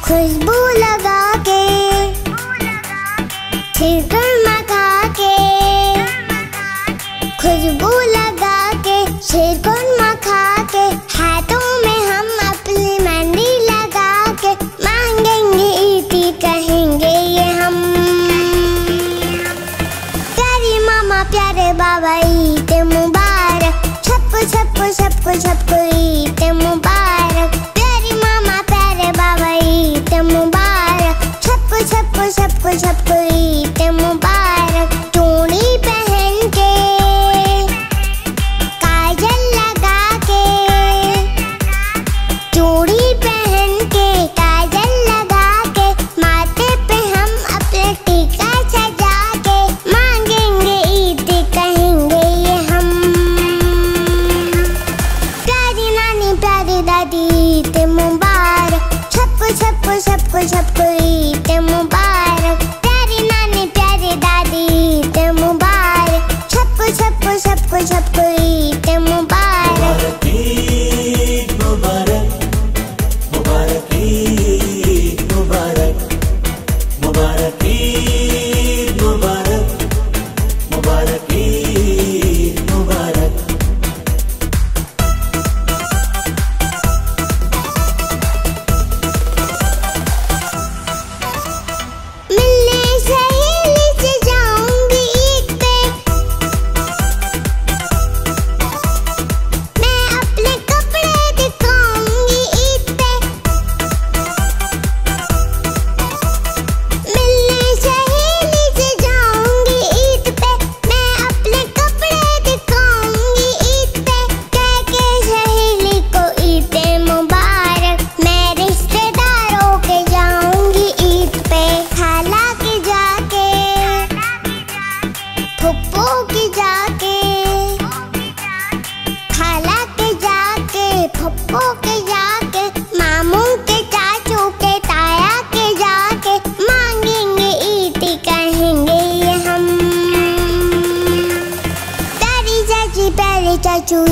खुशबू लगा के, शिकरमा खा के, खुशबू लगा के, शिकरमा खा के, हाथों में हम अपनी मेहंदी लगा के मांगेंगे ईदी, कहेंगे ये हम। प्यारी मामा प्यारे बाबा ईद मुबारक, सबको सबको सबको सबको ईद मुबारक। प्यारी मामा प्यारे बाबा ईद मुबारक, सबको सबको सबको सबको ईद मुबारक। चूड़ी पहन के, काजल लगा के, चूड़ी पहन के, काजल लगा के, माथे पे हम अपने टीका सजा के मांगेंगे ईद, कहेंगे ये हम। प्यारी नानी प्यारी दादी ईद मुबारक, सबको सबको सबको सबको ईद मुबारक। प्यारी नानी प्यारी दादी ईद मुबारक, सबको सबको सबको सबको ईद मुबारक। ईद मुबारक, मुबारक ईद मुबारक, मुबारक ईद मुबारक, मुबारक ईद मुबारक। मिलने सहेली से जाऊंगी ईद पे, मैं अपने कपड़े दिखाऊंगी ईद पे। मिलने सहेली से जाऊंगी ईद पे, मैं अपने कपड़े दिखाऊंगी ईद पे। कह के सहेली को ईद मुबारक, मैं रिश्तेदारों के जाऊंगी ईद पे। खाला के जाके, फुप्पो के जाके, खाला के जाके, फुप्पो के जाके, मामू के, चाचू के, ताया के जाके मांगेंगे ईद, कहेंगे ये हम। प्यारी चाची प्यारे चाचू